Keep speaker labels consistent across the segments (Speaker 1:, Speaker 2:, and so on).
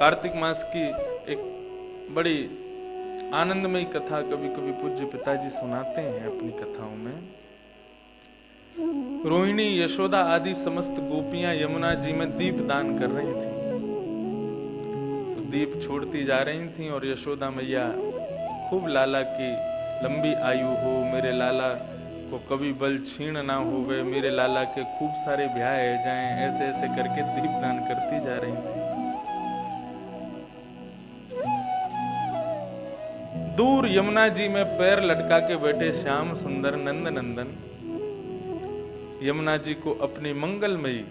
Speaker 1: कार्तिक मास की एक बड़ी आनंदमयी कथा कभी कभी पूज्य पिताजी सुनाते हैं अपनी कथाओं में। रोहिणी, यशोदा आदि समस्त गोपियां यमुना जी में दीप दान कर रही थी। तो दीप छोड़ती जा रही थी और यशोदा मैया खूब लाला की लंबी आयु हो, मेरे लाला को कभी बल छीण ना होवे, मेरे लाला के खूब सारे ब्याह जाएं, ऐसे ऐसे करके दीपदान करती जा रही थी। दूर यमुना जी में पैर लटका के बैठे श्याम सुंदर नंद नंदन यमुना जी को अपनी मंगलमयी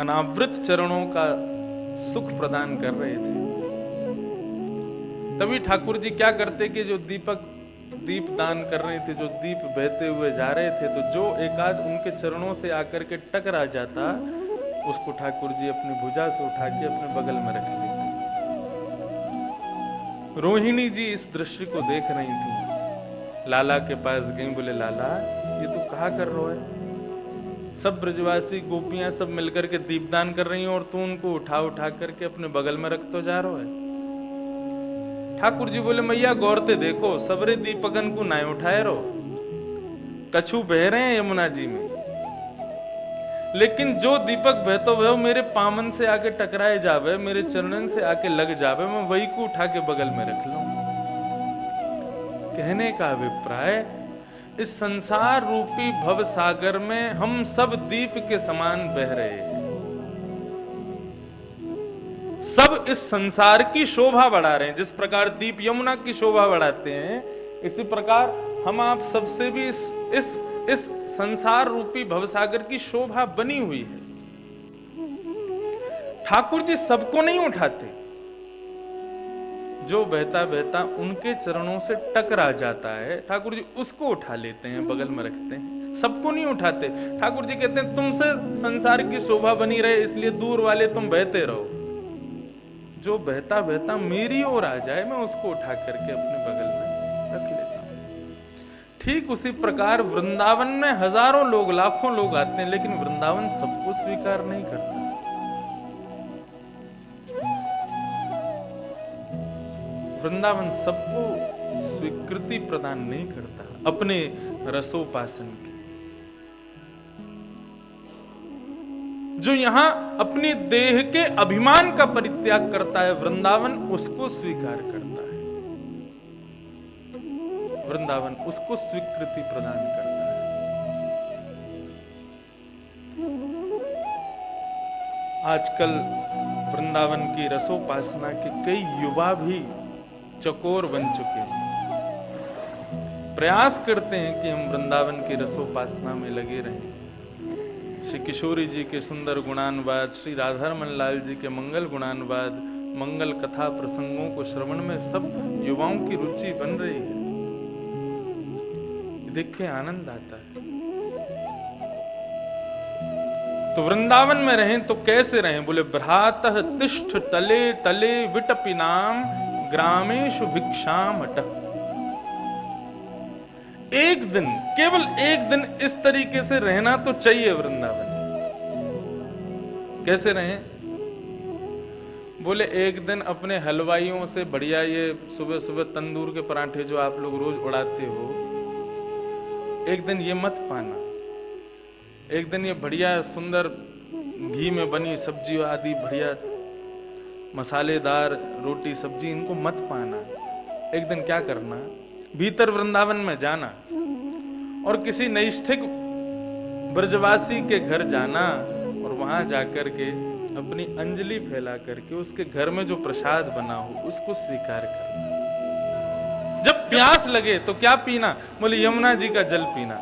Speaker 1: अनावृत चरणों का सुख प्रदान कर रहे थे। तभी ठाकुर जी क्या करते कि जो दीप दान कर रहे थे, जो दीप बहते हुए जा रहे थे, तो जो एकाध उनके चरणों से आकर के टकरा जाता, उसको ठाकुर जी अपनी भुजा से उठा के अपने बगल में रख लेते। रोहिणी जी इस दृश्य को देख रही थी, लाला के पास गई, बोले लाला ये तू कहा कर रहा है? सब ब्रजवासी गोपियां सब मिलकर के दीपदान कर रही हैं और तू उनको उठा उठा करके अपने बगल में रख तो जा रहा है। ठाकुर जी बोले मैया गौरते देखो, सबरे दीपकन को ना उठाए रहो, कछु बह रहे हैं यमुना जी में, लेकिन जो दीपक बहतो वह मेरे पामन से आके टकराए जावे, मेरे चरणन से आके लग जावे, मैं वही को उठा के बगल में रख लूं। कहने का अभिप्राय, इस संसार रूपी भव सागर में हम सब दीप के समान बह रहे हैं, सब इस संसार की शोभा बढ़ा रहे हैं। जिस प्रकार दीप यमुना की शोभा बढ़ाते हैं, इसी प्रकार हम आप सबसे भी इस संसार रूपी भवसागर की शोभा बनी हुई है। ठाकुर जी सबको नहीं उठाते, जो बहता बहता उनके चरणों से टकरा जाता है ठाकुर जी उसको उठा लेते हैं, बगल में रखते हैं, सबको नहीं उठाते। ठाकुर जी कहते हैं तुमसे संसार की शोभा बनी रहे इसलिए दूर वाले तुम बहते रहो, जो बहता बहता मेरी ओर आ जाए मैं उसको उठा करके अपने बगल में रख लेता हूं। ठीक उसी प्रकार वृंदावन में हजारों लोग, लाखों लोग आते हैं, लेकिन वृंदावन सबको स्वीकार नहीं करता। वृंदावन सबको स्वीकृति प्रदान नहीं करता अपने रसोपासन की। जो यहां अपनी देह के अभिमान का परित्याग करता है, वृंदावन उसको स्वीकार करता है, वृंदावन उसको स्वीकृति प्रदान करता है। आजकल वृंदावन की रसोपासना के कई युवा भी चकोर बन चुके हैं, प्रयास करते हैं कि हम वृंदावन की रसोपासना में लगे रहें। श्री किशोरी जी के सुंदर गुणानुवाद, श्री राधारमन लाल जी के मंगल गुणानुवाद, मंगल कथा प्रसंगों को श्रवण में सब युवाओं की रुचि बन रही है, देख के आनंद आता है। तो वृंदावन में रहें तो कैसे रहें? बोले भ्रातः तिष्ठ तले तले विटपिनाम ग्रामेषु भिक्षाम अटः। एक दिन, केवल एक दिन इस तरीके से रहना तो चाहिए वृंदावन। कैसे रहें? बोले एक दिन अपने हलवाइयों से बढ़िया ये सुबह सुबह तंदूर के पराठे जो आप लोग रोज उड़ाते हो, एक दिन ये मत पाना। एक दिन ये बढ़िया सुंदर घी में बनी सब्जी आदि बढ़िया मसालेदार रोटी सब्जी इनको मत पाना। एक दिन क्या करना, भीतर वृंदावन में जाना और किसी नैष्ठिक ब्रजवासी के घर जाना और वहां जाकर के अपनी अंजलि फैला करके उसके घर में जो प्रसाद बना हो उसको स्वीकार करना। जब प्यास लगे तो क्या पीना? बोले यमुना जी का जल पीना।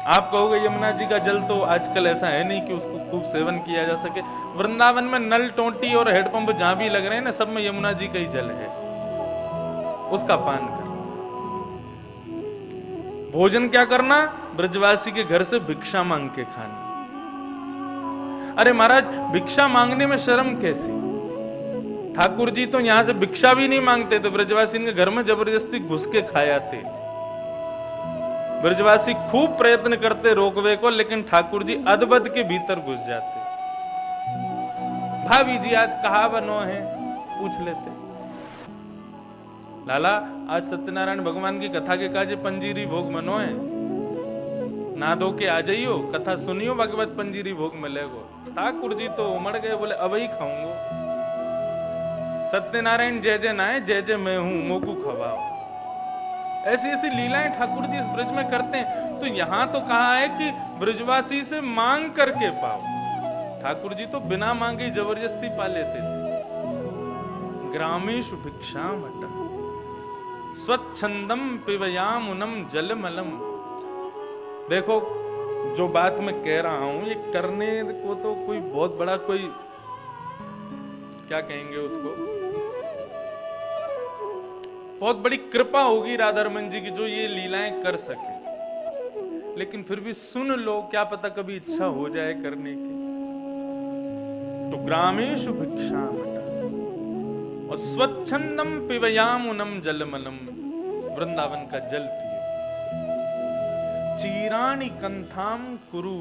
Speaker 1: आप कहोगे यमुना जी का जल तो आजकल ऐसा है नहीं कि उसको खूब सेवन किया जा सके। वृंदावन में नल टोंटी और हेडपंप जहां भी लग रहे हैं ना, सब में यमुना जी का ही जल है, उसका पान करना। भोजन क्या करना? ब्रजवासी के घर से भिक्षा मांग के खाना। अरे महाराज भिक्षा मांगने में शर्म कैसी? ठाकुर जी तो यहां से भिक्षा भी नहीं मांगते थे, ब्रजवासी के घर में जबरदस्ती घुस के खायाते। ब्रजवासी खूब प्रयत्न करते रोकवे को, लेकिन ठाकुर जी अदबद के भीतर घुस जाते। भाभी जी आज कहाँ बनो है, पूछ लेते। लाला आज सत्यनारायण भगवान की कथा के काजे पंजीरी भोग मनो है, ना दो के आ जाइयो, कथा सुनियो, भगवत पंजीरी भोग मिलेगो। ठाकुर जी तो उमड़ गए, बोले अब ही खाऊंगो। सत्यनारायण जय जय नाय, जय जय मैं हूं, मोकू खवाओ। ऐसी ऐसी लीलाएं ठाकुर जी इस ब्रज में करते हैं। तो यहां तो कहा है कि ब्रजवासी से मांग करके पाओ। ठाकुर जी तो बिना मांगे जबरदस्ती पा लेते थे। ग्रामेषु भिक्षामट स्वच्छंदम पिबयामुनम जलमलम। देखो जो बात मैं कह रहा हूं ये करने को तो कोई बहुत बड़ा कोई क्या कहेंगे उसको, बहुत बड़ी कृपा होगी राधारमन जी की जो ये लीलाएं कर सके। लेकिन फिर भी सुन लो, क्या पता कभी इच्छा हो जाए करने की। तो ग्रामेषु भिक्षामट और स्वच्छंदम पिबयामुनम जलमलम, वृंदावन का जल पियो। चीराणी कंथाम कुरु,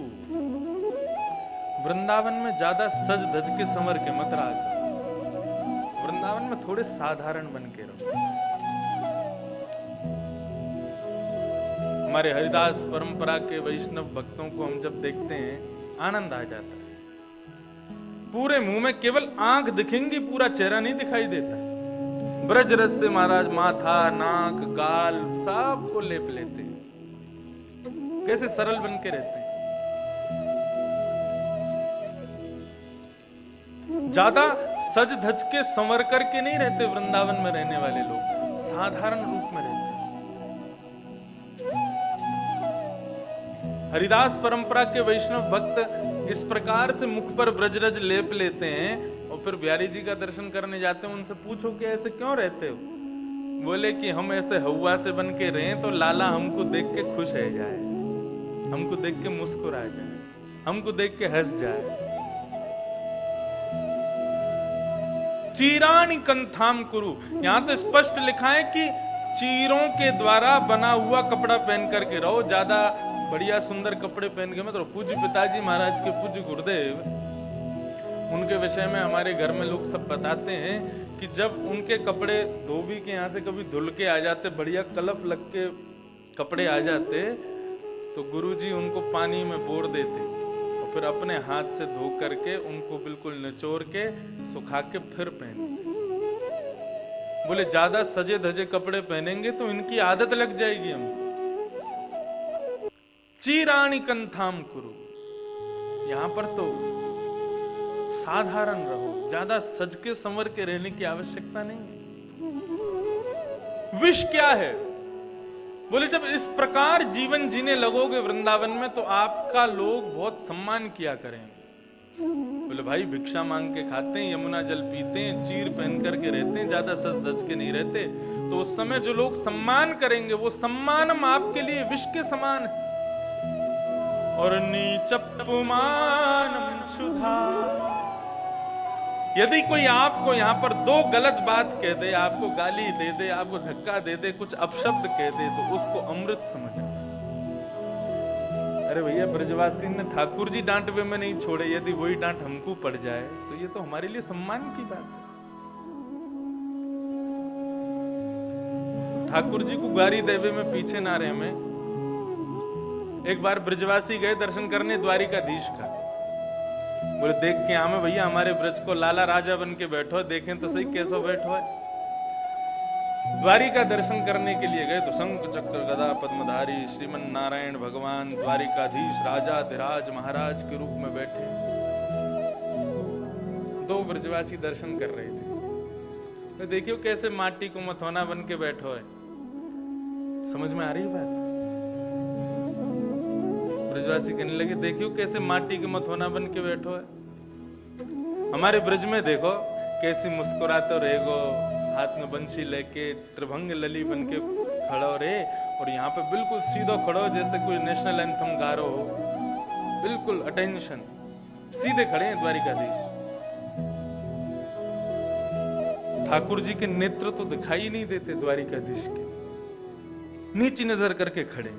Speaker 1: वृंदावन में ज्यादा सज धज के संवर के मत रहा। वृंदावन में थोड़े साधारण बन के रहो। हमारे हरिदास परंपरा के वैष्णव भक्तों को हम जब देखते हैं आनंद आ जाता है। पूरे मुंह में केवल आंख दिखेंगी, पूरा चेहरा नहीं दिखाई देता। ब्रज रस से महाराज माथा, नाक, गाल सब को लेप लेते हैं। कैसे सरल बन के रहते हैं। ज्यादा सज धज के संवर करके नहीं रहते वृंदावन में रहने वाले लोग, साधारण रूप में रहते हैं। हरिदास परंपरा के वैष्णव भक्त इस प्रकार से मुख पर ब्रजरज लेप लेते हैं और फिर बिहारी जी का दर्शन करने जाते हैं। उनसे पूछो कि ऐसे क्यों रहते हो? बोले कि हम ऐसे हवा से बन के रहें तो लाला हमको देख के खुश रह जाए, हमको देख के मुस्कुरा जाए, हमको देख के हंस जाए। चीराणी कंथाम कुरु, यहां तो स्पष्ट लिखा है कि चीरों के द्वारा बना हुआ कपड़ा पहन करके रहो। ज्यादा बढ़िया सुंदर कपड़े पहन के मत रहो। पूज्य पिताजी महाराज के पूज्य गुरुदेव, उनके विषय में हमारे घर में लोग सब बताते हैं कि जब उनके कपड़े धोबी के यहाँ से कभी धुल के आ जाते, बढ़िया कलफ लग के कपड़े आ जाते, तो गुरुजी उनको पानी में बोर देते और फिर अपने हाथ से धो करके उनको बिल्कुल निचोड़ के सुखा के फिर पहनते। बोले ज्यादा सजे धजे कपड़े पहनेंगे तो इनकी आदत लग जाएगी हमको। चीराणी कंथाम कुरु, यहां पर तो साधारण रहो, ज्यादा सज के संवर के रहने की आवश्यकता नहीं। विष क्या है? बोले जब इस प्रकार जीवन जीने लगोगे वृंदावन में तो आपका लोग बहुत सम्मान किया करेंगे। बोले भाई भिक्षा मांग के खाते हैं, यमुना जल पीते हैं, चीर पहन करके रहते हैं, ज्यादा सज धज के नहीं रहते, तो उस समय जो लोग सम्मान करेंगे वो सम्मानम आपके लिए विष के समान है। और नीचपुमानम क्षुधा, यदि कोई आपको यहाँ पर दो गलत बात कह दे, आपको गाली दे दे, आपको धक्का दे दे, कुछ अपशब्द कह दे, तो उसको अमृत समझना। अरे भैया ब्रजवासी ने ठाकुर जी डांटवे में नहीं छोड़े, यदि वही डांट हमको पड़ जाए तो ये तो हमारे लिए सम्मान की बात है। ठाकुर जी को गारी देवे में पीछे ना रहे। में एक बार ब्रजवासी गए दर्शन करने द्वारिकाधीश का। बोले देख के आमे भैया हमारे ब्रज को, लाला राजा बन के बैठो, देखें तो सही कैसा बैठो है। द्वारिका दर्शन करने के लिए गए तो शंख चक्र गदा पद्मधारी श्रीमन नारायण भगवान द्वारिकाधीश राजाधिराज महाराज के रूप में बैठे। दो ब्रजवासी दर्शन कर रहे थे। तो देखियो कैसे माटी को मथौना बन के बैठो है। समझ में आ रही बात? ब्रजवासी कहने लगे देखियो कैसे माटी के मथौना बन के बैठो है। हमारे ब्रज में देखो कैसी मुस्कुराते रहेगो, हाथ में बंशी लेके त्रिभंग लली बन के खड़ो रे, और यहाँ पे बिल्कुल सीधो खड़ो जैसे कोई नेशनल एंथम गा रहे हो, बिल्कुल अटेंशन, सीधे खड़े हैं द्वारिकाधीश। ठाकुर जी के नेत्र तो दिखाई नहीं देते द्वारिकाधीश के, नीची नजर करके खड़े।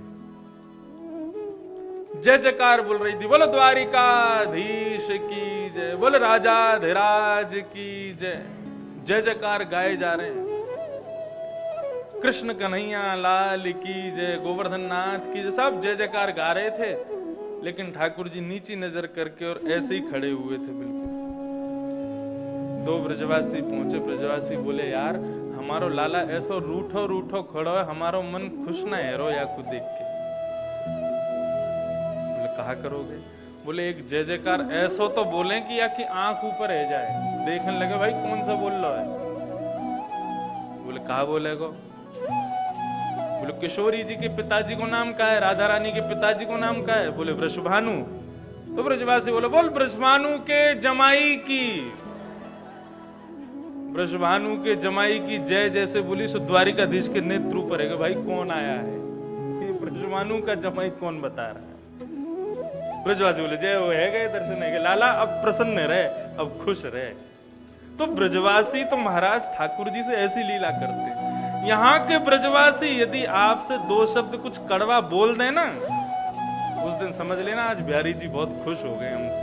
Speaker 1: जय जयकार बोल रही थी, बोलो द्वारिकाधीश की जय, बोलो राजाधिराज की जय। जय जयकार गाए जा रहे हैं, कृष्ण कन्हैया लाल की जय, गोवर्धन नाथ की जय, सब जय जयकार गा रहे थे। लेकिन ठाकुर जी नीची नजर करके और ऐसे ही खड़े हुए थे बिल्कुल। दो ब्रजवासी पहुंचे, ब्रजवासी बोले यार हमारो लाला ऐसो रूठो रूठो खड़ो है, हमारो मन खुश ना है रो या को देख के। बोले कहा करोगे? बोले एक जय जयकार ऐसो तो बोले कि या कि आंख ऊपर रह जाए, देखने लगे भाई कौन सा बोल रहा है। बोले कहा बोलेगो? बोले किशोरी जी के पिताजी को नाम क्या है, राधा रानी के पिताजी को नाम क्या है? बोले वृषभानु। तो ब्रजवासी बोले बोल वृषभानु के जमाई की, वृषभानु के जमाई की जय जैसे बोली सो द्वारिकाधीश के नेत्र ऊपर है। भाई कौन आया है, ये वृषभानु का जमाई कौन बता रहा है? ब्रजवासी बोले जय वो है गए दर्शन है गए, लाला अब प्रसन्न रहे, अब खुश रहे। तो ब्रजवासी तो महाराज ठाकुर जी से ऐसी लीला करते हैं। यहाँ के ब्रजवासी यदि आपसे दो शब्द कुछ कड़वा बोल दें ना, उस दिन समझ लेना आज बिहारी जी बहुत खुश हो गए हमसे,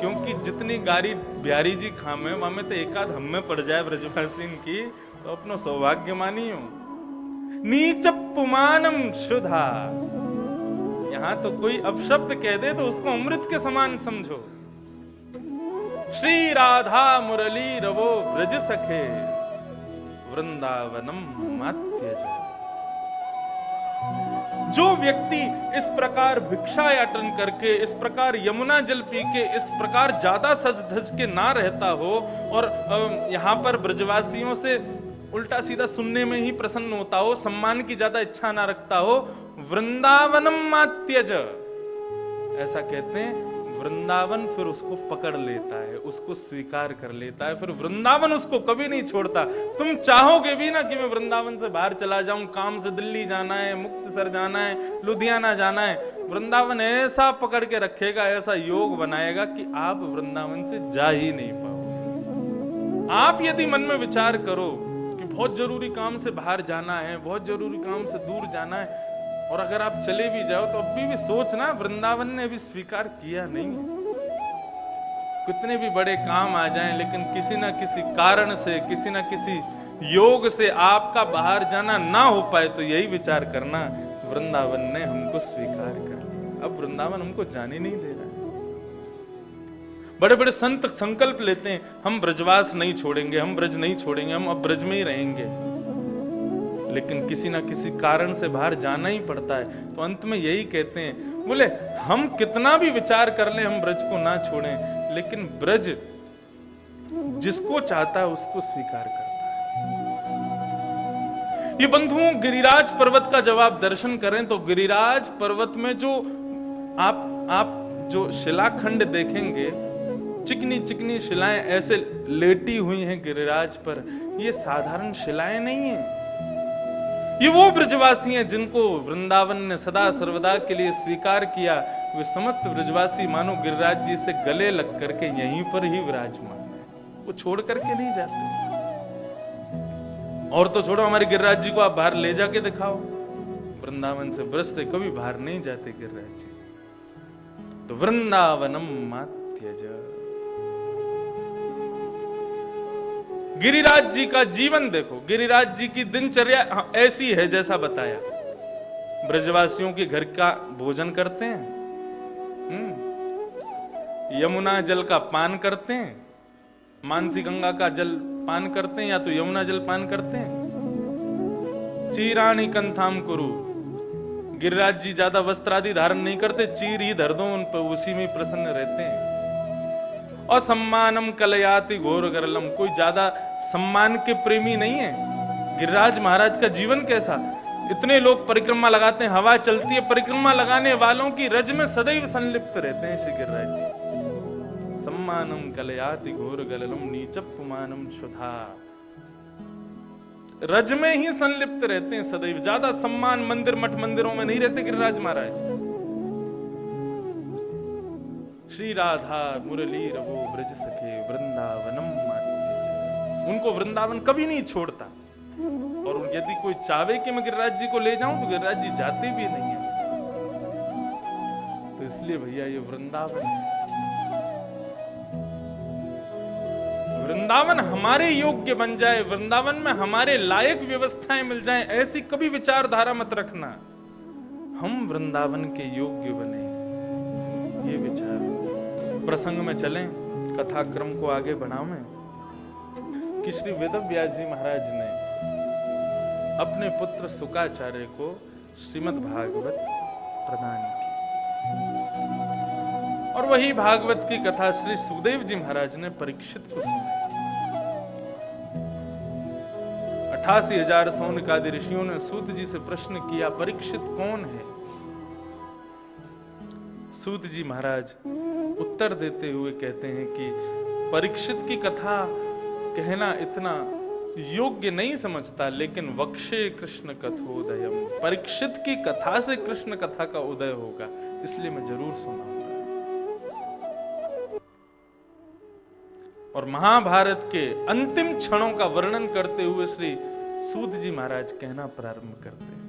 Speaker 1: क्योंकि जितनी गारी बिहारी जी खामे वहां तो एक आध हम में पड़ जाए ब्रजवासी की तो अपना सौभाग्य मानियो। नीच पुमानम शुद्धा, यहाँ तो कोई अपशब्द कह दे तो उसको अमृत के समान समझो। श्री राधा मुरली रवो ब्रज सखे वृंदावनम मात्यज। जो व्यक्ति इस प्रकार भिक्षायाटन करके, इस प्रकार यमुना जल पी के, इस प्रकार ज्यादा सज धज के ना रहता हो और यहाँ पर ब्रजवासियों से उल्टा सीधा सुनने में ही प्रसन्न होता हो, सम्मान की ज्यादा इच्छा ना रखता हो, वृंदावनम मात्यज ऐसा कहते हैं। वृंदावन फिर उसको पकड़ लेता है, उसको स्वीकार कर लेता है, फिर वृंदावन उसको कभी नहीं छोड़ता। तुम चाहोगे भी ना कि मैं वृंदावन से बाहर चला जाऊं, काम से दिल्ली जाना है, मुक्तसर जाना है, लुधियाना जाना है, वृंदावन ऐसा पकड़ के रखेगा, ऐसा योग बनाएगा कि आप वृंदावन से जा ही नहीं पाओगे। आप यदि मन में विचार करो कि बहुत जरूरी काम से बाहर जाना है, बहुत जरूरी काम से दूर जाना है, और अगर आप चले भी जाओ तो अभी भी सोचना वृंदावन ने भी स्वीकार किया नहीं है। कितने भी बड़े काम आ जाएं, लेकिन किसी ना किसी कारण से, किसी ना किसी योग से आपका बाहर जाना ना हो पाए तो यही विचार करना वृंदावन ने हमको स्वीकार कर लिया, अब वृंदावन हमको जाने नहीं दे रहा है। बड़े बड़े संत संकल्प लेते हैं हम ब्रजवास नहीं छोड़ेंगे, हम ब्रज नहीं छोड़ेंगे, हम अब ब्रज में ही रहेंगे, लेकिन किसी ना किसी कारण से बाहर जाना ही पड़ता है। तो अंत में यही कहते हैं, बोले हम कितना भी विचार कर ले हम ब्रज को ना छोड़ें, लेकिन ब्रज जिसको चाहता है उसको स्वीकार करता है। ये बंधुओं गिरिराज पर्वत का जब आप दर्शन करें तो गिरिराज पर्वत में जो आप जो शिलाखंड देखेंगे, चिकनी चिकनी शिलाएं ऐसे लेटी हुई हैं गिरिराज पर, ये साधारण शिलाएं नहीं है। ये वो ब्रजवासी हैं जिनको वृंदावन ने सदा सर्वदा के लिए स्वीकार किया। वे समस्त ब्रजवासी मानो गिरिराज जी से गले लग करके यहीं पर ही विराजमान है, वो छोड़ करके नहीं जाते। और तो छोड़ो, हमारे गिरिराज जी को आप बाहर ले जाके दिखाओ, वृंदावन से ब्रज से कभी बाहर नहीं जाते गिरिराज जी। तो वृंदावनम मात्यज, गिरिराज जी का जीवन देखो, गिरिराज जी की दिनचर्या ऐसी है जैसा बताया। ब्रजवासियों के घर का भोजन करते हैं, यमुना जल का पान करते हैं, मानसी गंगा का जल पान करते हैं या तो यमुना जल पान करते हैं। चीराणी कंथाम कुरु, गिरिराज जी ज्यादा वस्त्र आदि धारण नहीं करते, चीर ही धर दो उन पर, उसी में प्रसन्न रहते हैं। और सम्मानम कलयाति घोर गरलम, कोई ज्यादा सम्मान के प्रेमी नहीं है। गिरिराज महाराज का जीवन कैसा, इतने लोग परिक्रमा लगाते हैं, हवा चलती है, परिक्रमा लगाने वालों की रज में सदैव संलिप्त रहते हैं श्री गिरिराज जी। सम्मानम कलयाति घोर गरलम नीचपुमानम शुद्धा, रज में ही संलिप्त रहते हैं सदैव, ज्यादा सम्मान मंदिर मठ मंदिरों में नहीं रहते गिरिराज महाराज। श्री राधा मुरली रवो ब्रज सखे वृंदावनम मात्यज, उनको वृंदावन कभी नहीं छोड़ता। और यदि कोई चाहे कि मैं गिरिराज जी को ले जाऊं तो गिरिराज जी जाते भी नहीं है। तो इसलिए भैया ये वृंदावन है। वृंदावन हमारे योग्य बन जाए, वृंदावन में हमारे लायक व्यवस्थाएं मिल जाएं, ऐसी कभी विचारधारा मत रखना। हम वृंदावन के योग्य बने, ये विचार। प्रसंग में चलें, कथाक्रम को आगे बढ़ावें कि श्री वेदव्यास जी महाराज ने अपने पुत्र शुकाचार्य को श्रीमद् भागवत प्रदान की, और वही भागवत की कथा श्री सुखदेव जी महाराज ने परीक्षित को सुनाई। 88,000 सौनकादि ऋषियों ने सूत जी से प्रश्न किया, परीक्षित कौन है? सूत जी महाराज उत्तर देते हुए कहते हैं कि परीक्षित की कथा कहना इतना योग्य नहीं समझता, लेकिन वक्षे कृष्ण कथोदयम, परीक्षित की कथा से कृष्ण कथा का उदय होगा, इसलिए मैं जरूर सुनाऊंगा। और महाभारत के अंतिम क्षणों का वर्णन करते हुए श्री सूत जी महाराज कहना प्रारंभ करते हैं,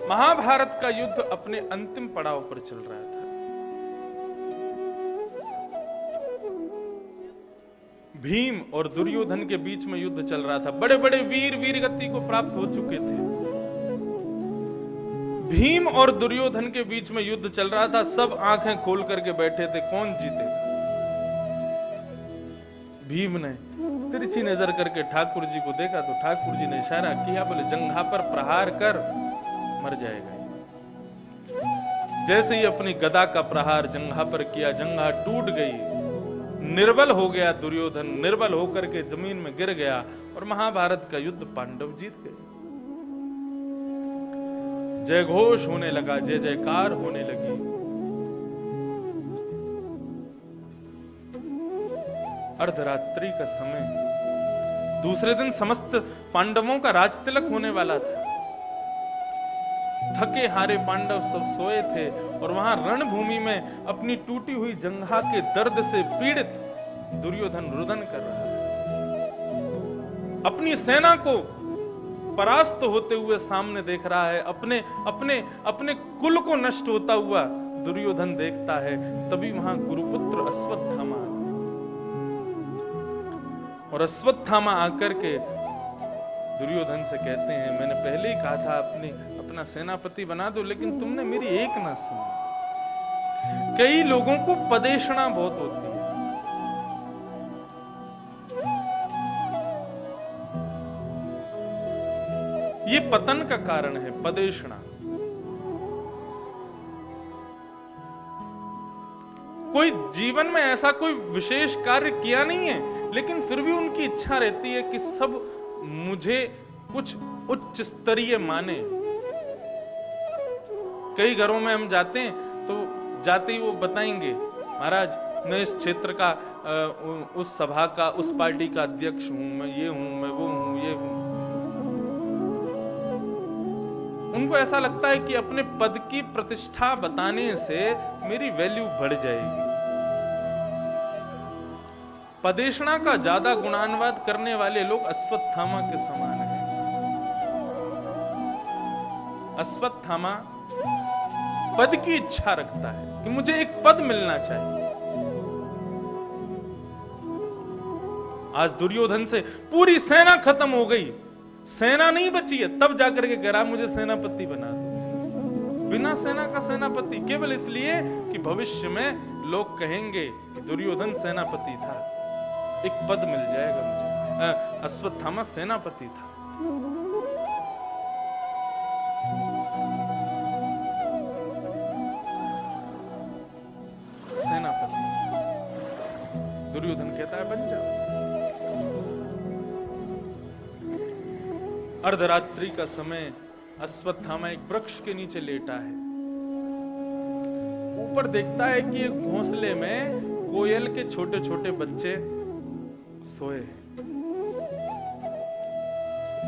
Speaker 1: महाभारत का युद्ध अपने अंतिम पड़ाव पर चल रहा था। भीम और दुर्योधन के बीच में युद्ध चल रहा था। बड़े बड़े वीर वीरगति को प्राप्त हो चुके थे। भीम और दुर्योधन के बीच में युद्ध चल रहा था। सब आंखें खोल करके बैठे थे, कौन जीतेगा? भीम ने तिरछी नजर करके ठाकुर जी को देखा तो ठाकुर जी ने इशारा किया, बोले जंघा पर प्रहार कर, मर जाएगा। जैसे ही अपनी गदा का प्रहार जंघा पर किया, जंघा टूट गई, निर्बल हो गया दुर्योधन, निर्बल होकर के जमीन में गिर गया और महाभारत का युद्ध पांडव जीत गए। जय घोष होने लगा, जय जयकार होने लगी। अर्धरात्रि का समय, दूसरे दिन समस्त पांडवों का राज तिलक होने वाला था। थके हारे पांडव सब सोए थे और वहां रणभूमि में अपनी टूटी हुई जंघा के दर्द से पीड़ित दुर्योधन रुदन कर रहा है। अपनी सेना को परास्त होते हुए सामने देख रहा है। अपने अपने अपने कुल को नष्ट होता हुआ दुर्योधन देखता है। तभी वहां गुरुपुत्र अश्वत्थामा, और अश्वत्थामा आकर के दुर्योधन से कहते हैं, मैंने पहले ही कहा था अपना सेनापति बना दो, लेकिन तुमने मेरी एक ना सुनी। कई लोगों को पदेशना बहुत होती है। ये पतन का कारण है, पदेशना। कोई जीवन में ऐसा कोई विशेष कार्य किया नहीं है, लेकिन फिर भी उनकी इच्छा रहती है कि सब मुझे कुछ उच्च स्तरीय माने। कई घरों में हम जाते हैं तो जाते ही वो बताएंगे, महाराज मैं इस क्षेत्र का, उस सभा का, उस पार्टी का अध्यक्ष हूं, मैं ये हूं, मैं वो हूं, ये हूं। उनको ऐसा लगता है कि अपने पद की प्रतिष्ठा बताने से मेरी वैल्यू बढ़ जाएगी। पदेशना का ज्यादा गुणानुवाद करने वाले लोग अश्वत्थामा के समान हैं। अश्वत्थामा पद की इच्छा रखता है कि मुझे एक पद मिलना चाहिए। आज दुर्योधन से पूरी सेना खत्म हो गई, सेना नहीं बची है, तब जाकर के कह रहा मुझे सेनापति बना दो। बिना सेना का सेनापति, केवल इसलिए कि भविष्य में लोग कहेंगे कि दुर्योधन सेनापति था, एक पद मिल जाएगा मुझे। अश्वत्थामा सेनापति था। सेनापति। दुर्योधन कहता है बन जाओ। अर्धरात्रि का समय, अश्वत्थामा एक वृक्ष के नीचे लेटा है। ऊपर देखता है कि एक घोंसले में कोयल के छोटे छोटे बच्चे सोए हैं।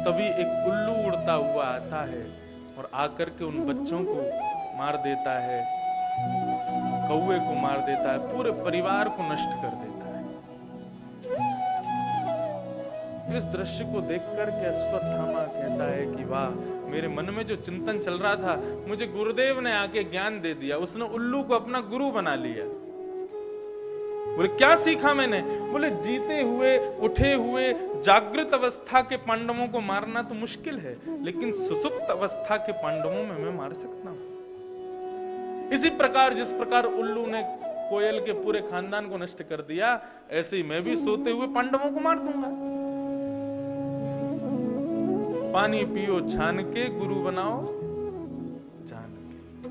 Speaker 1: तभी एक उल्लू उड़ता हुआ आता है और आकर के उन बच्चों को मार देता है, कौवे को मार देता है, पूरे परिवार को नष्ट कर देता है। इस दृश्य को देखकर के अश्वत्थामा कहता है कि वाह, मेरे मन में जो चिंतन चल रहा था, मुझे गुरुदेव ने आके ज्ञान दे दिया। उसने उल्लू को अपना गुरु बना लिया। बोले क्या सीखा मैंने? बोले जीते हुए, उठे हुए, जागृत अवस्था के पांडवों को मारना तो मुश्किल है, लेकिन सुसुप्त अवस्था के पांडवों में मैं मार सकता हूं। इसी प्रकार जिस प्रकार उल्लू ने कोयल के पूरे खानदान को नष्ट कर दिया, ऐसे ही मैं भी सोते हुए पांडवों को मार दूंगा। पानी पियो छान के, गुरु बनाओ जान के।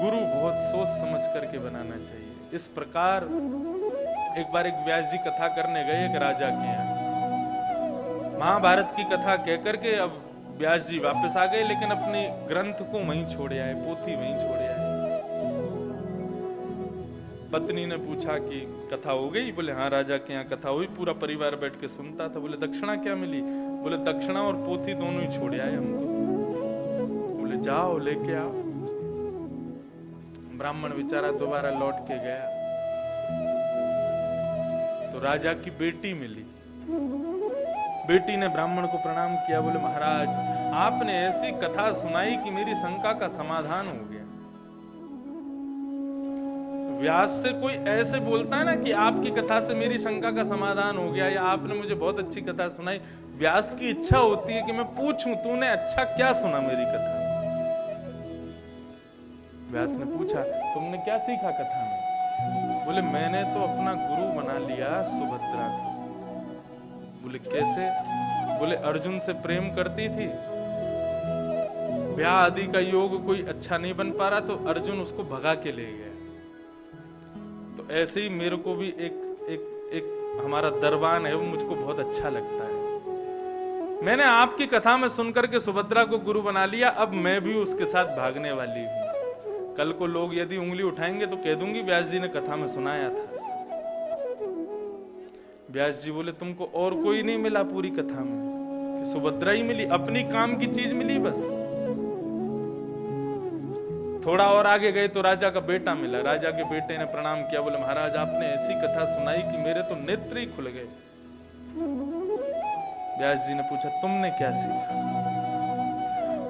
Speaker 1: गुरु बहुत सोच समझ करके बनाना चाहिए। इस प्रकार एक बार एक व्यास जी कथा करने गए एक राजा के यहाँ। महाभारत की कथा कहकर के अब व्यास जी वापस आ गए, लेकिन अपने ग्रंथ को वहीं छोड़ आए, पोथी वहीं छोड़ आए। पत्नी ने पूछा कि कथा हो गई? बोले हाँ, राजा के यहाँ कथा हुई, पूरा परिवार बैठ के सुनता था। बोले दक्षिणा क्या मिली? बोले दक्षिणा और पोथी दोनों ही छोड़ आए हमको। बोले जाओ लेके आओ। ब्राह्मण बेचारा दोबारा लौट के गया तो राजा की बेटी मिली। बेटी ने ब्राह्मण को प्रणाम किया। बोले महाराज, आपने ऐसी कथा सुनाई कि मेरी शंका का समाधान हो गया। व्यास से कोई ऐसे बोलता है ना कि आपकी कथा से मेरी शंका का समाधान हो गया, या आपने मुझे बहुत अच्छी कथा सुनाई। व्यास की इच्छा होती है कि मैं पूछूं तूने अच्छा क्या सुना मेरी कथा। व्यास ने पूछा तुमने क्या सीखा कथा में? बोले मैंने तो अपना गुरु बना लिया सुभद्रा को। बोले कैसे? बोले अर्जुन से प्रेम करती थी, ब्याह आदि का योग कोई अच्छा नहीं बन पा रहा तो अर्जुन उसको भगा के ले गया। तो ऐसे ही मेरे को भी एक हमारा दरबान है, वो मुझको बहुत अच्छा लगता है। मैंने आपकी कथा में सुनकर के सुभद्रा को गुरु बना लिया, अब मैं भी उसके साथ भागने वाली हूं। कल को लोग यदि उंगली उठाएंगे तो कह दूंगी व्यास जी ने कथा में सुनाया था। व्यास जी बोले तुमको और कोई नहीं मिला पूरी कथा में कि सुभद्रा ही मिली? अपनी काम की चीज मिली बस। थोड़ा और आगे गए तो राजा का बेटा मिला। राजा के बेटे ने प्रणाम किया। बोले महाराज, आपने ऐसी कथा सुनाई कि मेरे तो नेत्र ही खुल गए। व्यास जी ने पूछा तुमने क्या सीखा?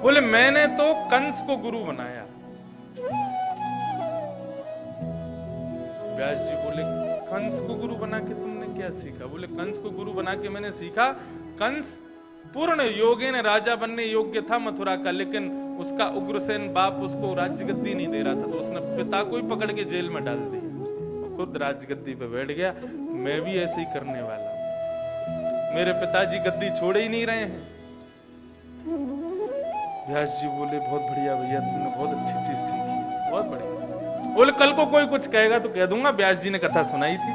Speaker 1: बोले मैंने तो कंस को गुरु बनाया। व्यास जी बोले कंस को गुरु बना के तुमने क्या सीखा? बोले कंस को गुरु बना के मैंने सीखा, कंस पूर्ण योगेन राजा बनने योग्य था मथुरा का, लेकिन उसका उग्रसेन बाप उसको राजगद्दी नहीं दे रहा था, तो उसने पिता को ही पकड़ के जेल में डाल दिया, खुद राजगद्दी पे बैठ गया। मैं भी ऐसे ही करने वाला हूं। मेरे पिताजी गद्दी छोड़े ही नहीं रहे हैं। व्यास जी बोले बहुत बढ़िया भैया, तुमने बहुत अच्छी चीज सीखी, बहुत बढ़िया। बोले कल को कोई कुछ कहेगा तो कह दूंगा व्यास जी ने कथा सुनाई थी।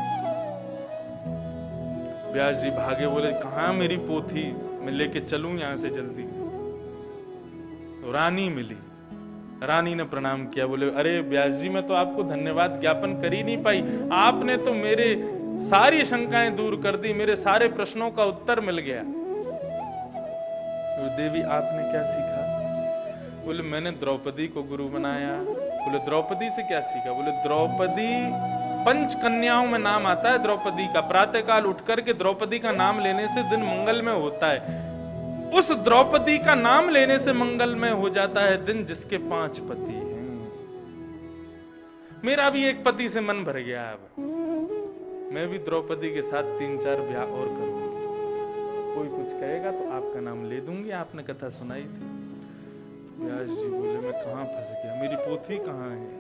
Speaker 1: व्यास जी भागे। बोले कहां मेरी पोथी, मैं लेके चलूं यहां से जल्दी। तो रानी मिली। रानी ने प्रणाम किया। बोले अरे व्यास जी, मैं तो आपको धन्यवाद ज्ञापन कर ही नहीं पाई, आपने तो मेरे सारी शंकाएं दूर कर दी, मेरे सारे प्रश्नों का उत्तर मिल गया। तो देवी आपने क्या सीखा? बोले मैंने द्रौपदी को गुरु बनाया। बोले द्रौपदी से क्या सीखा? बोले द्रौपदी पंच कन्याओं में नाम आता है द्रौपदी का। प्रातःकाल उठ करके द्रौपदी का नाम लेने से दिन मंगलमय होता है। उस द्रौपदी का नाम लेने से मंगलमय हो जाता है दिन जिसके 5 पति हैं। मेरा भी एक पति से मन भर गया, अब मैं भी द्रौपदी के साथ 3-4 ब्याह और करूंगी। कोई कुछ कहेगा तो आपका नाम ले दूंगी, आपने कथा सुनाई थी। व्यास जी बोले मैं कहां फंस गया, मेरी पोथी कहां है?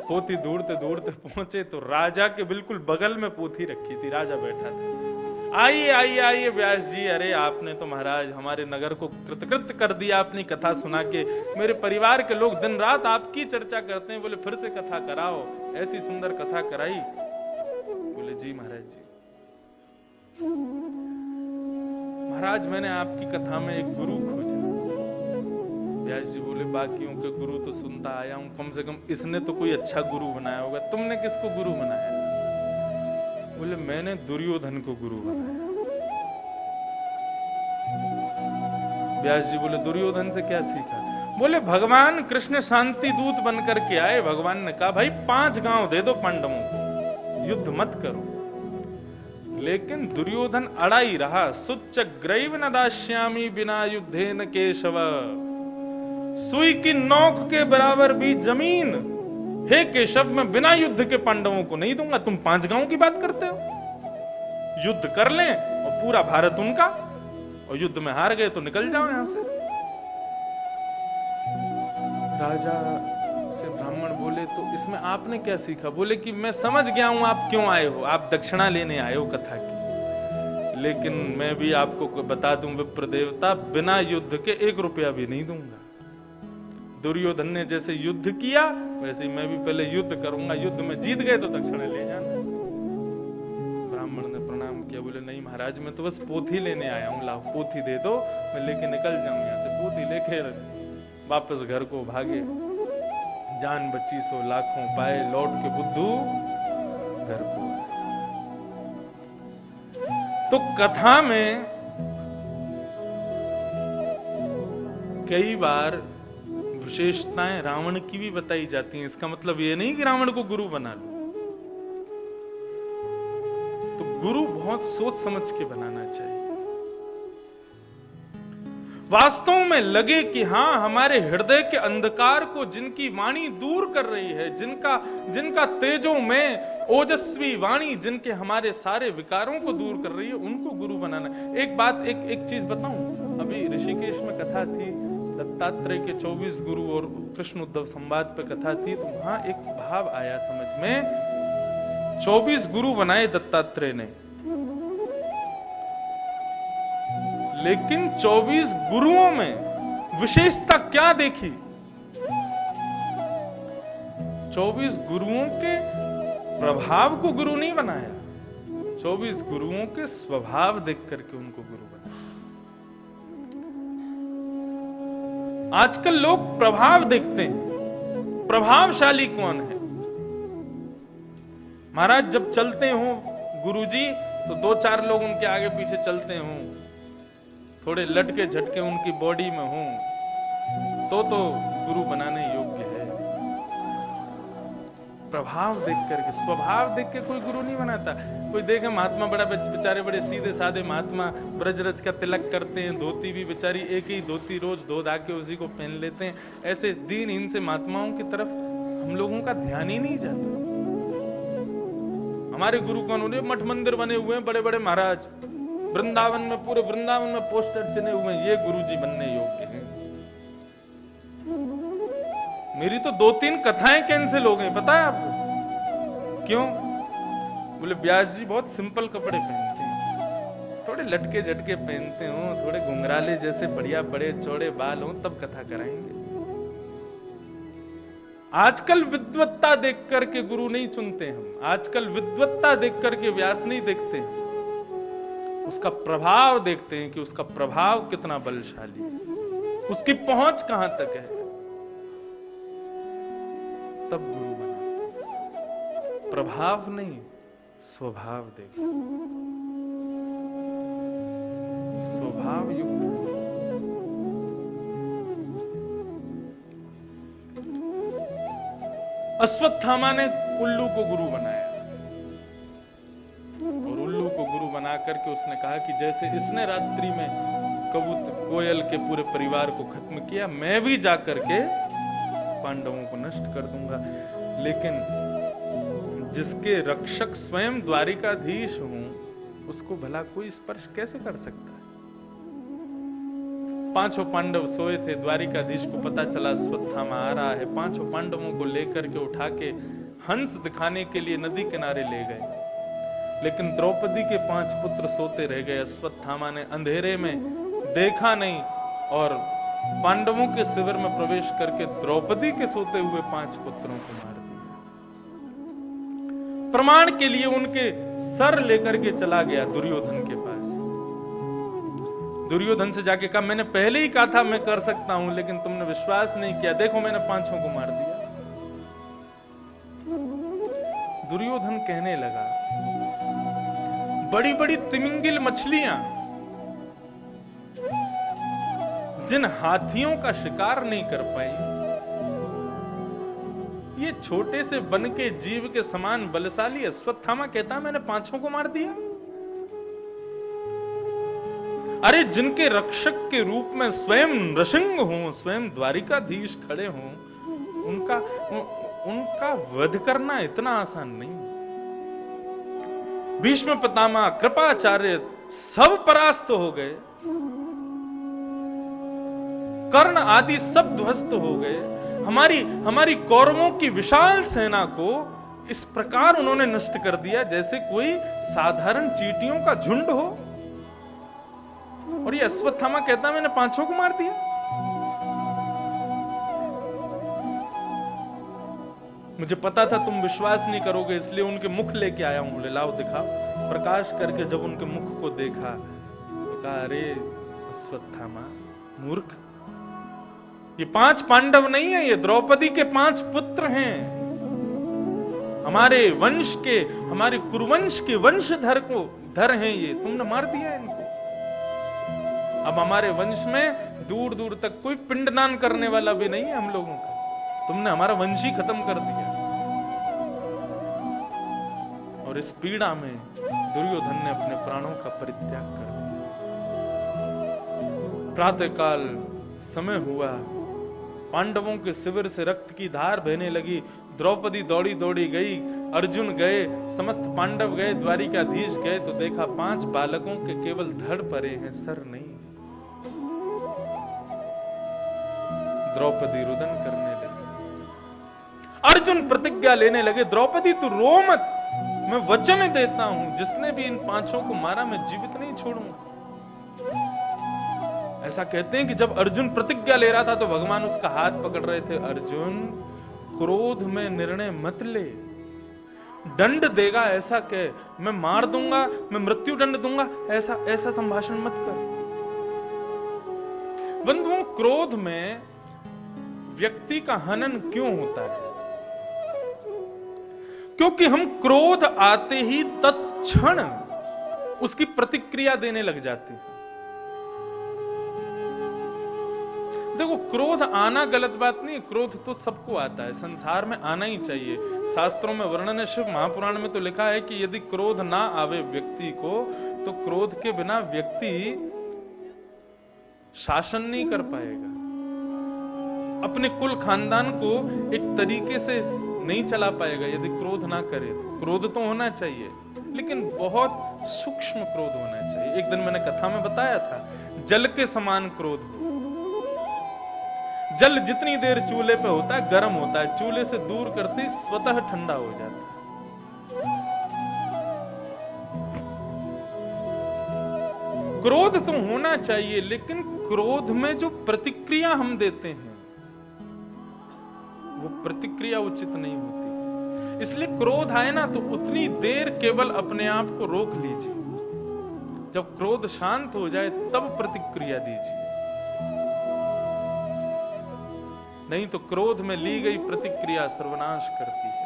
Speaker 1: पोथी ढूंढते ढूंढते पहुंचे तो राजा के बिल्कुल बगल में पोथी रखी थी, राजा बैठा था। आइए आइए आइए व्यास जी, अरे आपने तो महाराज हमारे नगर को कृतकृत कर दिया अपनी कथा सुना के। मेरे परिवार के लोग दिन रात आपकी चर्चा करते हैं। बोले फिर से कथा कराओ, ऐसी सुंदर कथा कराई। बोले जी महाराज जी। महाराज मैंने आपकी कथा में एक गुरु खोजा। व्यास जी बोले बाकियों के गुरु तो सुनता आया हूं, कम से कम इसने तो कोई अच्छा गुरु बनाया होगा, तुमने किसको गुरु बनाया? बोले मैंने दुर्योधन को गुरु बनाया। व्यास जी बोले दुर्योधन से क्या सीखा? बोले भगवान कृष्ण शांति दूत बनकर के आए। भगवान ने कहा भाई 5 गांव दे दो पांडवों को, युद्ध मत करो। लेकिन दुर्योधन अड़ा ही रहा। सुच्चग्रैव न दास्यामि बिना युद्धेन केशव, सुई की नोक के बराबर भी जमीन हे केशव मैं बिना युद्ध के पांडवों को नहीं दूंगा। तुम 5 गांव की बात करते हो, युद्ध कर लें और पूरा भारत उनका, और युद्ध में हार गए तो निकल जाओ यहां से। राजा से ब्राह्मण बोले तो इसमें आपने क्या सीखा? बोले कि मैं समझ गया हूं आप क्यों आए हो, आप दक्षिणा लेने आए हो कथा की, लेकिन मैं भी आपको बता दूं विप्र देवता, बिना युद्ध के 1 रुपया भी नहीं दूंगा। दुर्योधन ने जैसे युद्ध किया वैसे ही मैं भी पहले युद्ध करूंगा, युद्ध में जीत गए तो दक्षिणा ले जाना। ब्राह्मण ने प्रणाम किया, बोले नहीं महाराज मैं तो बस पोथी लेने आया हूं, लाओ पोथी दे दो, मैं लेके निकल जाऊं यहां से। पोथी लेके वापस घर को भागे। जान बची सो लाखों पाए, लौट के बुद्धू घर को। तो कथा में कई बार विशेषताएं रावण की भी बताई जाती हैं। इसका मतलब ये नहीं कि रावण को गुरु बना लो। तो गुरु बहुत सोच समझ के बनाना चाहिए। वास्तव में लगे कि हाँ हमारे हृदय के अंधकार को जिनकी वाणी दूर कर रही है, जिनका तेजो में ओजस्वी वाणी जिनके हमारे सारे विकारों को दूर कर रही है, उनको गुरु बनाना। एक चीज बताऊं, अभी ऋषिकेश में कथा थी, दत्तात्रेय के 24 गुरु और कृष्ण उद्धव संवाद पे कथा थी, तो वहां एक भाव आया समझ में। 24 गुरु बनाए दत्तात्रेय ने, लेकिन 24 गुरुओं में विशेषता क्या देखी? 24 गुरुओं के प्रभाव को गुरु नहीं बनाया, 24 गुरुओं के स्वभाव देख करके उनको गुरु बनाया। आजकल लोग प्रभाव देखते हैं, प्रभावशाली कौन है। महाराज जब चलते हो गुरुजी तो 2-4 लोग उनके आगे पीछे चलते हो, थोड़े लटके झटके उनकी बॉडी में हो तो गुरु बनाने योग्य है। प्रभाव देख करके, स्वभाव देख के कोई गुरु नहीं बनाता। कोई देखे महात्मा बड़ा बेचारे बड़े सीधे साधे महात्मा ब्रज रज का तिलक करते हैं, धोती भी बेचारी एक ही धोती रोज धो धा के उसी को पहन लेते हैं। ऐसे दीनहीन से महात्माओं की तरफ हम लोगों का ध्यान ही नहीं जाता। हमारे गुरु कौन होने? मठ मंदिर बने हुए हैं बड़े बड़े महाराज, वृंदावन में पूरे वृंदावन में पोस्टर चिने हुए हैं, ये गुरुजी बनने योग्य हैं। मेरी तो 2-3 कथाएं कैंसिल हो गई, पता है आपको क्यों? बोले व्यास जी बहुत सिंपल कपड़े पहनते हैं, थोड़े लटके झटके पहनते हो, थोड़े घुंघराले जैसे बढ़िया बड़े चौड़े बाल हो, तब कथा कराएंगे। आजकल विद्वत्ता देख करके गुरु नहीं चुनते हम, आजकल विद्वत्ता देख करके व्यास नहीं देखते हैं, उसका प्रभाव देखते हैं कि उसका प्रभाव कितना बलशाली है, उसकी पहुंच कहां तक है, तब गुरु बनाते। प्रभाव नहीं, स्वभाव देखो, स्वभाव युक्त। अश्वत्थामा ने उल्लू को गुरु बनाया, और उल्लू को गुरु बना करके उसने कहा कि जैसे इसने रात्रि में कबूतर कोयल के पूरे परिवार को खत्म किया, मैं भी जाकर के पांडवों को नष्ट कर दूंगा। लेकिन जिसके रक्षक स्वयं द्वारिकाधीश हूं, उसको भला कोई स्पर्श कैसे कर सकता है? 5 पांडव सोए थे, द्वारिकाधीश को पता चला अश्वत्थामा आ रहा है, 5 पांडवों को लेकर के उठा के हंस दिखाने के लिए नदी किनारे ले गए। लेकिन द्रौपदी के 5 पुत्र सोते रह गए। अश्वत्थामा ने अंधेरे में देखा नहीं और पांडवों के शिविर में प्रवेश करके द्रौपदी के सोते हुए 5 पुत्रों को मार दिया। प्रमाण के लिए उनके सर लेकर के चला गया दुर्योधन के पास। दुर्योधन से जाके कहा, मैंने पहले ही कहा था मैं कर सकता हूं, लेकिन तुमने विश्वास नहीं किया, देखो मैंने 5 को मार दिया। दुर्योधन कहने लगा, बड़ी बड़ी तिमिंगिल मछलियां जिन हाथियों का शिकार नहीं कर पाई, ये छोटे से बन के जीव के समान बलशाली अश्वत्थामा कहता मैंने 5 को मार दिया। अरे जिनके रक्षक के रूप में स्वयं नृसिंह हो, स्वयं द्वारिकाधीश खड़े हों, उनका वध करना इतना आसान नहीं। भीष्म पितामह, कृपाचार्य सब परास्त हो गए, कर्ण आदि सब ध्वस्त हो गए। हमारी कौरवों की विशाल सेना को इस प्रकार उन्होंने नष्ट कर दिया जैसे कोई साधारण चींटियों का झुंड हो। और ये अश्वत्थामा कहता मैंने 5 को मार दिया। मुझे पता था तुम विश्वास नहीं करोगे, इसलिए उनके मुख लेके आया हूं। बोले लाओ दिखाओ। प्रकाश करके जब उनके मुख को देखा तो कहा, अरे अश्वत्थामा मूर्ख, ये 5 पांडव नहीं है, ये द्रौपदी के 5 पुत्र हैं। हमारे वंश के, हमारे कुरुवंश के वंशधर को धर हैं ये, तुमने मार दिया इनको। अब हमारे वंश में दूर दूर तक कोई पिंडदान करने वाला भी नहीं है हम लोगों का, तुमने हमारा वंश ही खत्म कर दिया। और इस पीड़ा में दुर्योधन ने अपने प्राणों का परित्याग कर दिया। प्रातःकाल समय हुआ, पांडवों के शिविर से रक्त की धार बहने लगी। द्रौपदी दौड़ी दौड़ी गई, अर्जुन गए, समस्त पांडव गए, द्वारिकाधीश गए तो देखा 5 बालकों के केवल धड़ पड़े हैं, सर नहीं। द्रौपदी रुदन करने लगी। अर्जुन प्रतिज्ञा लेने लगे, द्रौपदी तू रो मत, मैं वचन देता हूं जिसने भी इन 5 को मारा मैं जीवित नहीं छोड़ूंगा। ऐसा कहते हैं कि जब अर्जुन प्रतिज्ञा ले रहा था तो भगवान उसका हाथ पकड़ रहे थे। अर्जुन, क्रोध में निर्णय मत ले, दंड देगा ऐसा कह, मैं मार दूंगा, मैं मृत्यु दंड दूंगा, ऐसा संभाषण मत कर। बंधुओं, क्रोध में व्यक्ति का हनन क्यों होता है? क्योंकि हम क्रोध आते ही तत्क्षण उसकी प्रतिक्रिया देने लग जाते हैं। देखो, क्रोध आना गलत बात नहीं, क्रोध तो सबको आता है, संसार में आना ही चाहिए। शास्त्रों में वर्णन है, शिव महापुराण में तो लिखा है कि यदि क्रोध ना आवे व्यक्ति को तो क्रोध के बिना व्यक्ति शासन नहीं कर पाएगा, अपने कुल खानदान को एक तरीके से नहीं चला पाएगा यदि क्रोध ना करे। क्रोध तो होना चाहिए, लेकिन बहुत सूक्ष्म क्रोध होना चाहिए। एक दिन मैंने कथा में बताया था, जल के समान क्रोध हो। जल जितनी देर चूल्हे पे होता है गर्म होता है, चूल्हे से दूर करते ही स्वतः ठंडा हो जाता है। क्रोध तो होना चाहिए, लेकिन क्रोध में जो प्रतिक्रिया हम देते हैं वो प्रतिक्रिया उचित नहीं होती। इसलिए क्रोध आए ना तो उतनी देर केवल अपने आप को रोक लीजिए, जब क्रोध शांत हो जाए तब प्रतिक्रिया दीजिए। नहीं तो क्रोध में ली गई प्रतिक्रिया सर्वनाश करती है।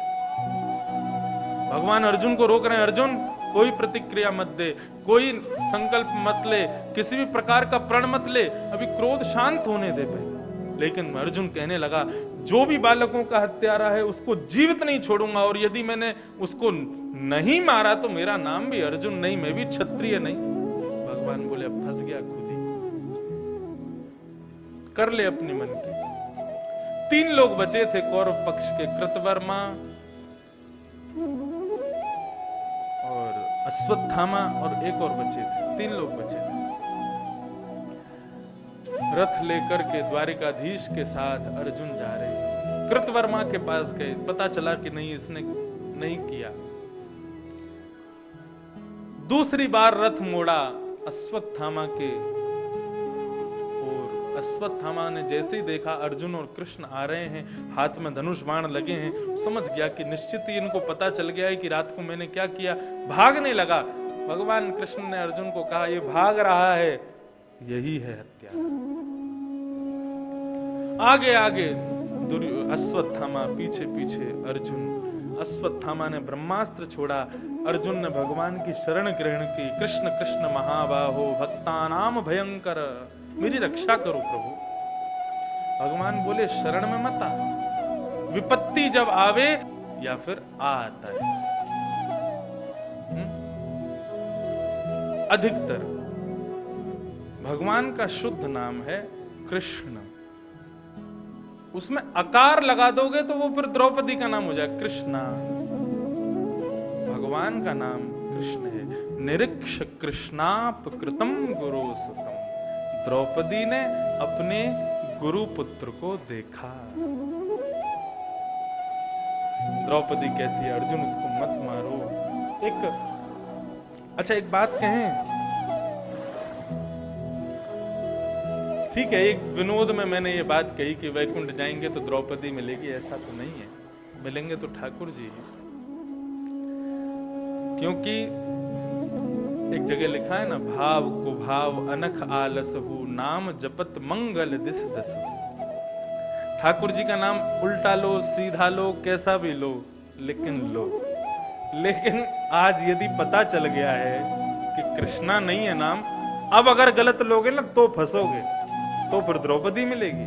Speaker 1: भगवान अर्जुन को रोक रहे हैं, अर्जुन कोई प्रतिक्रिया मत दे, कोई संकल्प मत ले, किसी भी प्रकार का प्रण मत ले, अभी क्रोध शांत होने दे पहले। लेकिन अर्जुन कहने लगा, जो भी बालकों का हत्यारा है उसको जीवित नहीं छोड़ूंगा, और यदि मैंने उसको नहीं मारा तो मेरा नाम भी अर्जुन नहीं, मैं भी क्षत्रिय नहीं। भगवान बोले, अब फंस गया खुद ही, कर ले अपनी मन की। 3 लोग बचे थे कौरव पक्ष के, कृतवर्मा और अश्वत्थामा और एक और बचे थे, 3 लोग बचे थे। रथ लेकर के द्वारिकाधीश के साथ अर्जुन जा रहे हैं। कृतवर्मा के पास गए, पता चला कि नहीं, इसने नहीं किया। दूसरी बार रथ मोड़ा अश्वत्थामा के, और अश्वत्थामा ने जैसे ही देखा अर्जुन और कृष्ण आ रहे हैं, हाथ में धनुष बाण लगे हैं, समझ गया कि निश्चित ही इनको पता चल गया है कि रात को मैंने क्या किया। भागने लगा। भगवान कृष्ण ने अर्जुन को कहा, ये भाग रहा है, यही है हत्या। आगे आगे अश्वत्थामा, पीछे पीछे अर्जुन। अश्वत्थामा ने ब्रह्मास्त्र छोड़ा, अर्जुन ने भगवान की शरण ग्रहण की। कृष्ण कृष्ण महाबाहो भक्तानाम भयंकर, मेरी रक्षा करो प्रभु। भगवान बोले, शरण में मत आ, विपत्ति जब आवे या फिर आता है। अधिकतर भगवान का शुद्ध नाम है कृष्ण। उसमें अकार लगा दोगे तो वो फिर द्रौपदी का नाम हो जाए कृष्णा। भगवान का नाम कृष्ण है। निरीक्ष कृष्णापकृतम गुरुसुतम। द्रौपदी ने अपने गुरु पुत्र को देखा। द्रौपदी कहती है अर्जुन इसको मत मारो। एक बात कहें, ठीक है, एक विनोद में मैंने ये बात कही कि वैकुंठ जाएंगे तो द्रौपदी मिलेगी, ऐसा तो नहीं है। मिलेंगे तो ठाकुर जी हैं, क्योंकि एक जगह लिखा है ना, भाव कुभाव अनख आलस हु नाम जपत मंगल दिस दस। ठाकुर जी का नाम उल्टा लो, सीधा लो, कैसा भी लो, लेकिन लो। लेकिन आज यदि पता चल गया है कि कृष्णा नहीं है नाम, अब अगर गलत लोगे ना तो फंसोगे, तो फिर द्रौपदी मिलेगी।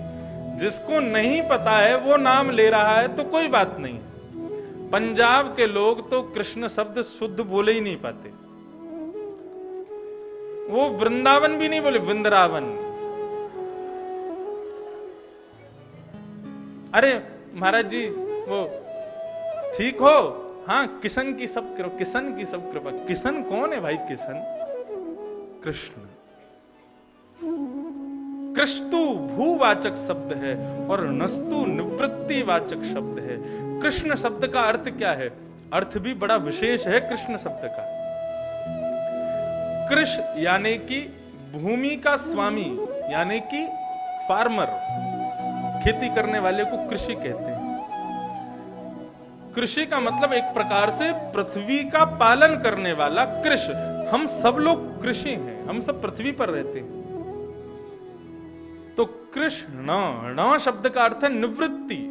Speaker 1: जिसको नहीं पता है वो नाम ले रहा है तो कोई बात नहीं। पंजाब के लोग तो कृष्ण शब्द शुद्ध बोले ही नहीं पाते, वो वृंदावन भी नहीं बोले, वृंदावन। अरे महाराज जी वो ठीक हो? हाँ, किशन की सब कृपा, किशन की सब कृपा। किशन कौन है भाई? किशन कृष्ण। कृष्टु भूवाचक शब्द है और नस्तु निवृत्ति वाचक शब्द है। कृष्ण शब्द का अर्थ क्या है? अर्थ भी बड़ा विशेष है कृष्ण शब्द का। कृष यानी कि भूमि का स्वामी, यानी कि फार्मर, खेती करने वाले को कृषि कहते हैं। कृषि का मतलब एक प्रकार से पृथ्वी का पालन करने वाला कृष। हम सब लोग कृषि हैं, हम सब पृथ्वी पर रहते हैं। तो कृष्ण न शब्द का अर्थ है निवृत्ति,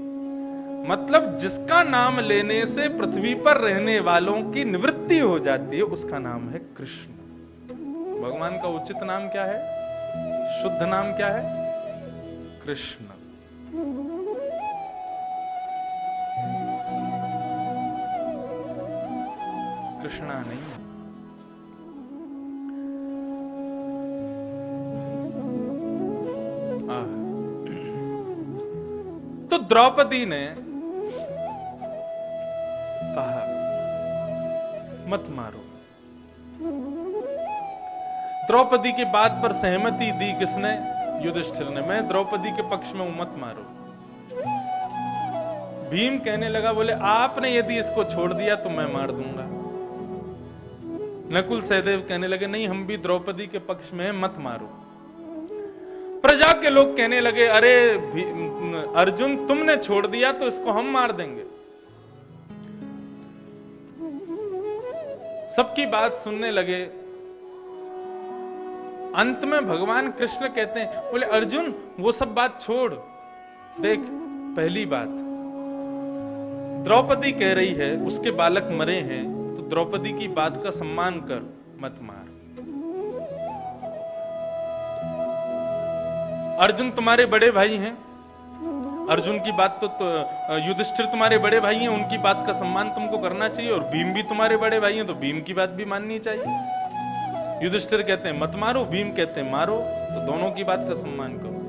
Speaker 1: मतलब जिसका नाम लेने से पृथ्वी पर रहने वालों की निवृत्ति हो जाती है, उसका नाम है कृष्ण। भगवान का उचित नाम क्या है? शुद्ध नाम क्या है? कृष्ण। कृष्णा नहीं। तो द्रौपदी ने कहा मत मारो। द्रौपदी की बात पर सहमति दी किसने? युधिष्ठिर ने। मैं द्रौपदी के पक्ष में हूं, मत मारो। भीम कहने लगा, बोले आपने यदि इसको छोड़ दिया तो मैं मार दूंगा। नकुल सहदेव कहने लगे नहीं, हम भी द्रौपदी के पक्ष में हैं, मत मारो। प्रजा के लोग कहने लगे अरे अर्जुन तुमने छोड़ दिया तो इसको हम मार देंगे। सबकी बात सुनने लगे। अंत में भगवान कृष्ण कहते हैं, बोले अर्जुन वो सब बात छोड़। देख, पहली बात द्रौपदी कह रही है उसके बालक मरे हैं, तो द्रौपदी की बात का सम्मान कर, मत मार। अर्जुन तुम्हारे बड़े भाई हैं, अर्जुन की बात तो युधिष्ठिर तुम्हारे बड़े भाई हैं, उनकी बात का सम्मान तुमको करना चाहिए। और भीम भी तुम्हारे बड़े भाई हैं, तो भीम की बात भी माननी चाहिए। युधिष्ठिर कहते हैं मत मारो, भीम कहते हैं मारो, तो दोनों की बात का सम्मान करो।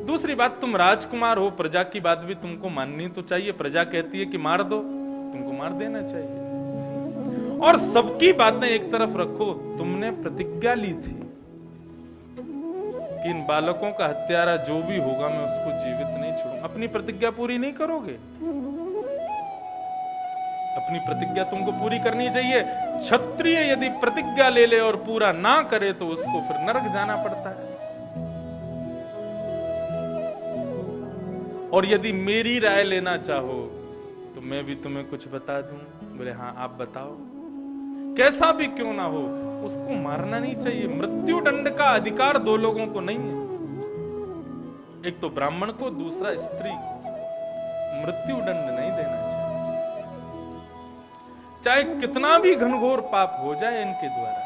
Speaker 1: दूसरी बात, तुम राजकुमार हो, प्रजा की बात भी तुमको माननी तो चाहिए। प्रजा कहती है कि मार दो, तुमको मार देना चाहिए। और सबकी बातें एक तरफ रखो, तुमने प्रतिज्ञा ली थी कि इन बालकों का हत्यारा जो भी होगा मैं उसको जीवित नहीं छोड़ूंगा। अपनी प्रतिज्ञा पूरी नहीं करोगे? अपनी प्रतिज्ञा तुमको पूरी करनी चाहिए। क्षत्रिय यदि प्रतिज्ञा ले ले और पूरा ना करे तो उसको फिर नरक जाना पड़ता है। और यदि मेरी राय लेना चाहो तो मैं भी तुम्हें कुछ बता दूं। बोले हाँ आप बताओ। कैसा भी क्यों ना हो, उसको मारना नहीं चाहिए। मृत्यु दंड का अधिकार दो लोगों को नहीं है, एक तो ब्राह्मण को, दूसरा स्त्री को। मृत्यु दंड नहीं देना चाहिए, चाहे कितना भी घनघोर पाप हो जाए इनके द्वारा।